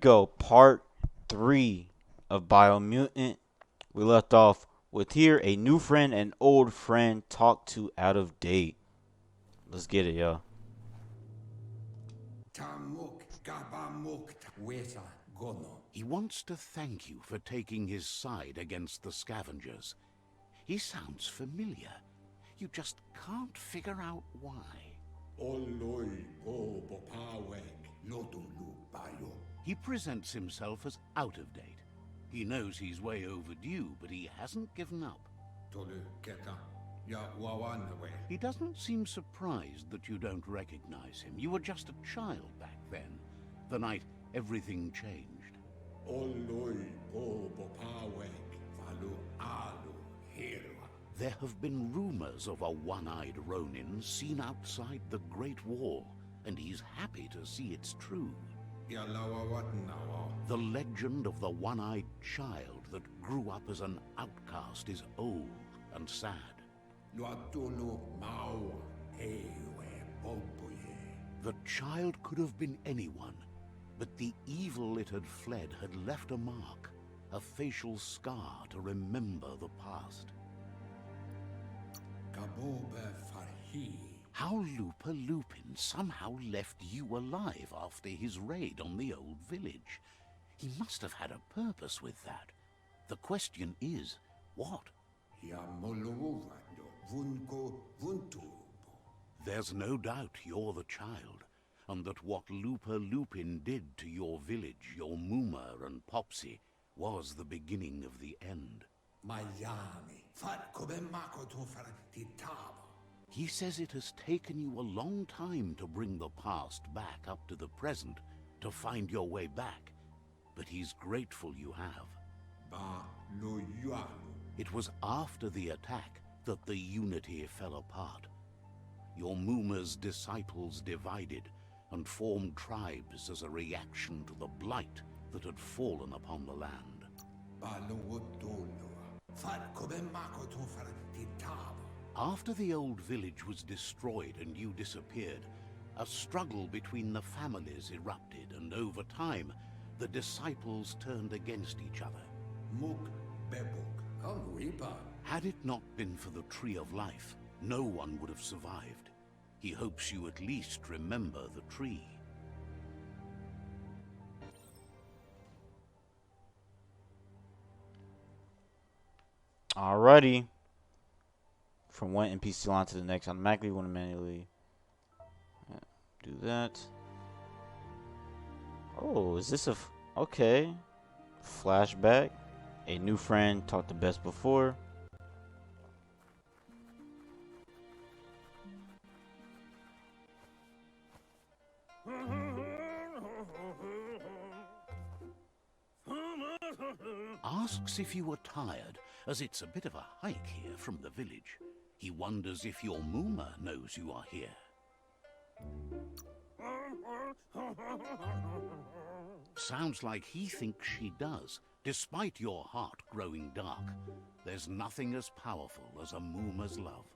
go. Part 3 of Biomutant. We left off with here a new friend and old friend talk to out of date. Let's get it, y'all. He wants to thank you for taking his side against the scavengers. He sounds familiar. You just can't figure out why. He presents himself as out of date. He knows he's way overdue, but he hasn't given up. He doesn't seem surprised that you don't recognize him. You were just a child back then, the night everything changed. There have been rumors of a one-eyed Ronin seen outside the Great Wall, and he's happy to see it's true. The legend of the one-eyed child that grew up as an outcast is old and sad. The child could have been anyone, but the evil it had fled had left a mark, a facial scar to remember the past. How Lupa Lupin somehow left you alive after his raid on the old village. He must have had a purpose with that. The question is, what? There's no doubt you're the child, and that what Lupa Lupin did to your village, your Muma and Popsy, was the beginning of the end. He says it has taken you a long time to bring the past back up to the present, to find your way back, but he's grateful you have. It was after the attack that the unity fell apart. Your Muma's disciples divided and formed tribes as a reaction to the blight that had fallen upon the land. After the old village was destroyed and you disappeared, a struggle between the families erupted, and over time, the disciples turned against each other. Had it not been for the Tree of Life, no one would have survived. He hopes you at least remember the tree. Alrighty. From one NPC line to the next, automatically want to manually do that. Oh, is this okay? Flashback. A new friend talked the best before. Asks if you were tired, as it's a bit of a hike here from the village. He wonders if your Muma knows you are here. Sounds like he thinks she does, despite your heart growing dark. There's nothing as powerful as a Muma's love.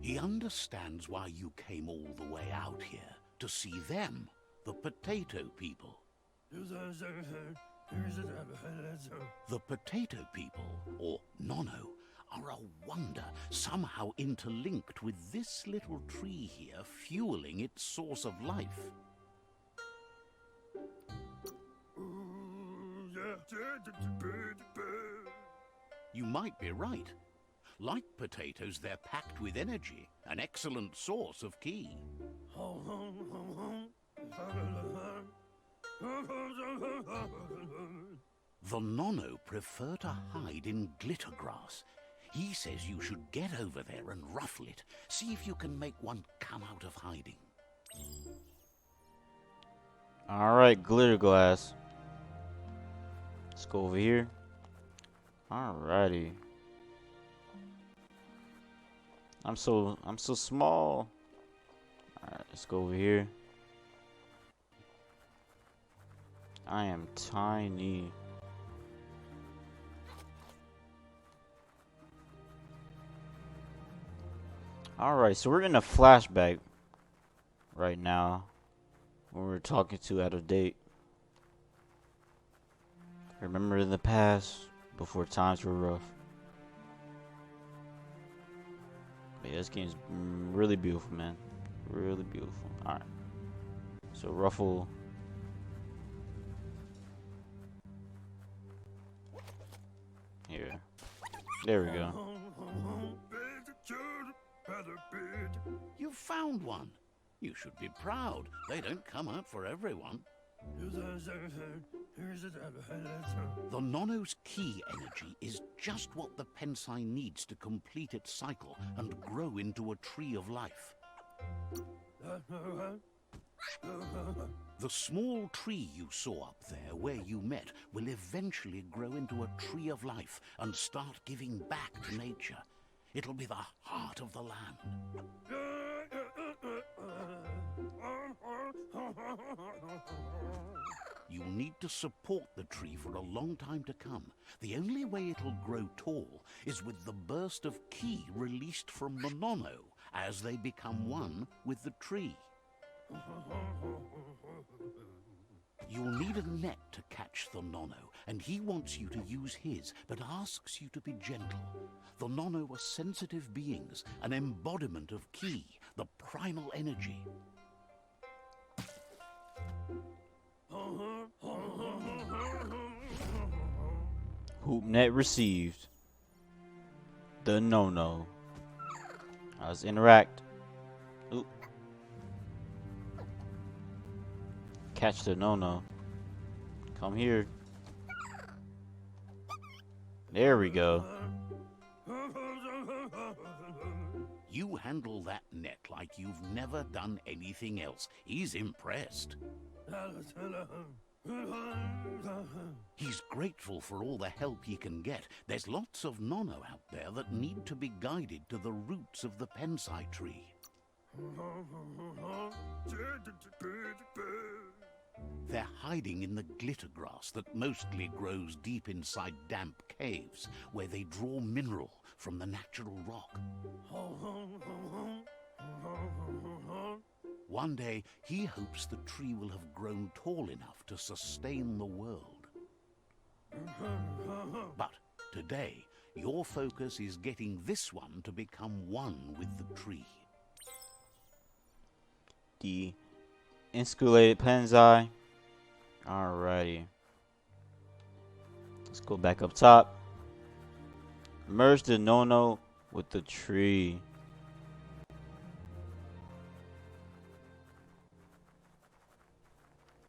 He understands why you came all the way out here, to see them, the potato people. The potato people, or NONO, are a wonder, somehow interlinked with this little tree here, fueling its source of life. You might be right. Like potatoes, they're packed with energy, an excellent source of ki. The NONO prefer to hide in glittergrass. He says you should get over there and ruffle it. See if you can make one come out of hiding. Alright, glitterglass. Let's go over here. Alrighty. I'm so small. Alright, let's go over here. I am tiny. Alright, so we're in a flashback. right now when we're talking to out of date. Remember in the past, before times were rough. But yeah, this game's really beautiful, man. Really beautiful. Alright. So Ruffle. Here. There we go. You found one. You should be proud. They don't come out for everyone. The Nono's key energy is just what the PENSAI needs to complete its cycle and grow into a tree of life. The small tree you saw up there where you met will eventually grow into a tree of life and start giving back to nature. It'll be the heart of the land. You'll need to support the tree for a long time to come. The only way it'll grow tall is with the burst of ki released from the Nono as they become one with the tree. You'll need a net to catch the Nono, and he wants you to use his, but asks you to be gentle. The Nono are sensitive beings, an embodiment of ki, the primal energy. HoopNet received. The NONO. Let's interact. Oop. Catch the NONO. Come here. There we go. You handle that net like you've never done anything else. He's impressed. He's grateful for all the help he can get. There's lots of Nono out there that need to be guided to the roots of the PENSAI tree. They're hiding in the glittergrass that mostly grows deep inside damp caves, where they draw mineral from the natural rock. One day, he hopes the tree will have grown tall enough to sustain the world. But today, your focus is getting this one to become one with the tree. The Insulated PENSAI. Alrighty. Let's go back up top. Merge the NONO with the tree.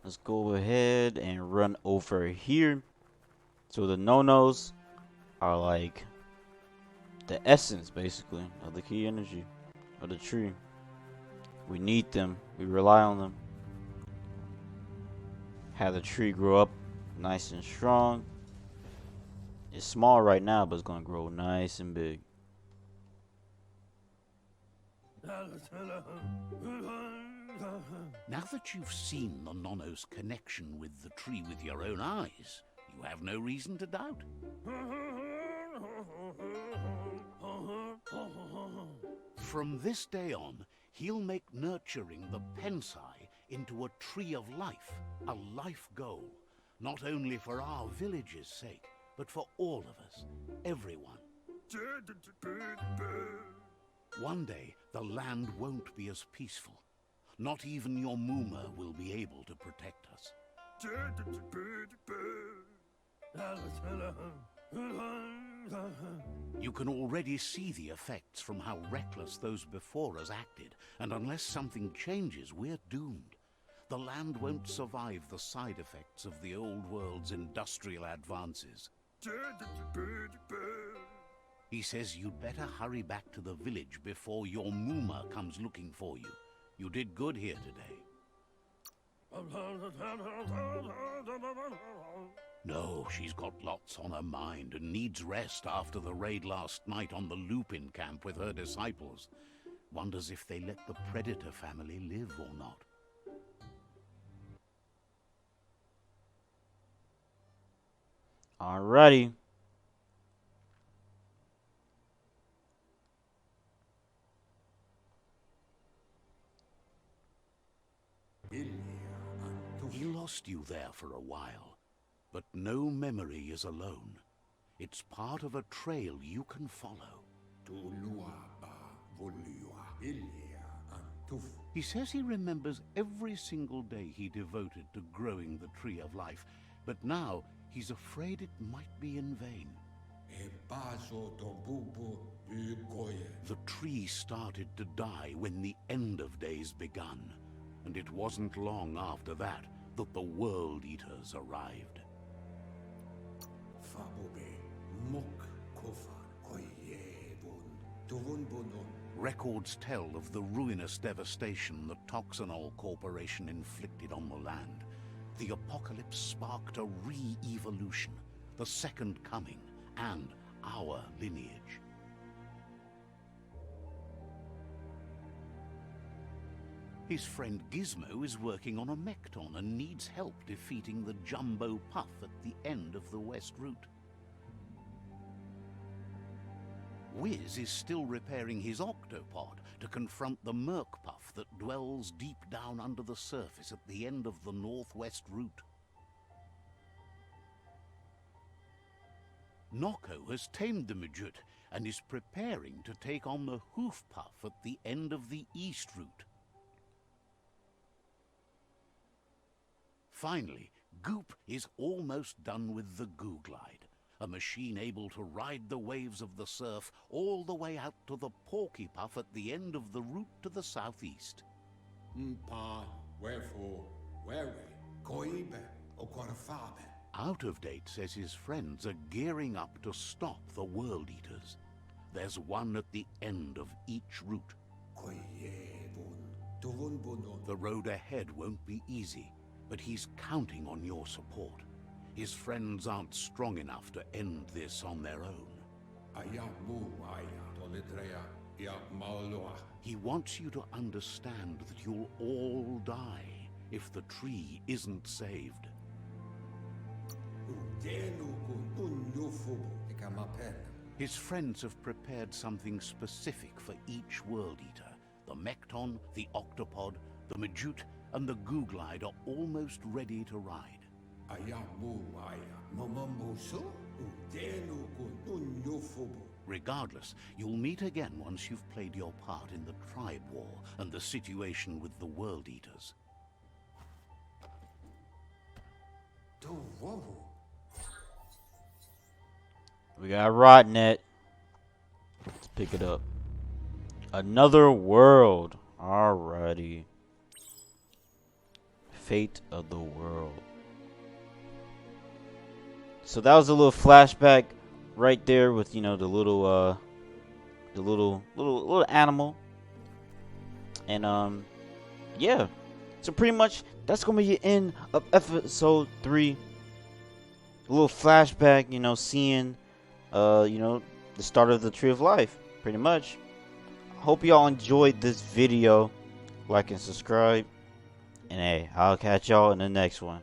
Let's go ahead and run over here. So the NONOs are like the essence, basically, of the key energy of the tree. We need them. We rely on them. Have the tree grow up nice and strong. It's small right now, but it's going to grow nice and big. Now that you've seen the Nono's connection with the tree with your own eyes, you have no reason to doubt. From this day on, he'll make nurturing the PENSAI into a tree of life, a life goal, not only for our village's sake, but for all of us, everyone. One day, the land won't be as peaceful. Not even your Muma will be able to protect us. You can already see the effects from how reckless those before us acted, and unless something changes, we're doomed. The land won't survive the side effects of the old world's industrial advances. He says you'd better hurry back to the village before your Muma comes looking for you. You did good here today. No, she's got lots on her mind and needs rest after the raid last night on the Lupin camp with her disciples. Wonders if they let the Predator family live or not. Alrighty. He lost you there for a while, but no memory is alone. It's part of a trail you can follow. He says he remembers every single day he devoted to growing the Tree of Life, but now he's afraid it might be in vain. The tree started to die when the end of days begun, and it wasn't long after that that the World Eaters arrived. Records tell of the ruinous devastation the Toxanol Corporation inflicted on the land. The apocalypse sparked a re-evolution, the Second Coming, and our lineage. His friend Gizmo is working on a Mekton and needs help defeating the Jumbo Puff at the end of the West Route. Wiz is still repairing his octopod to confront the Merc Puff that dwells deep down under the surface at the end of the Northwest Route. Noko has tamed the Midget and is preparing to take on the Hoof Puff at the end of the East Route. Finally, Goop is almost done with the Googlide, a machine able to ride the waves of the surf all the way out to the Porky Puff at the end of the route to the southeast. Out of Date says his friends are gearing up to stop the World Eaters. There's one at the end of each route. The road ahead won't be easy, but he's counting on your support. His friends aren't strong enough to end this on their own. He wants you to understand that you'll all die if the tree isn't saved. His friends have prepared something specific for each World Eater. The Mekton, the Octopod, the Majute, and the Googlide are almost ready to ride. Regardless, you'll meet again once you've played your part in the Tribe War and the situation with the World Eaters. We got Rotnet. Let's pick it up. Another world. Alrighty. Fate of the world. So that was a little flashback right there with, you know, the little animal. And yeah. So pretty much that's gonna be the end of episode 3. A little flashback, you know, seeing you know, the start of the Tree of Life, pretty much. Hope y'all enjoyed this video. Like and subscribe. And hey, I'll catch y'all in the next one.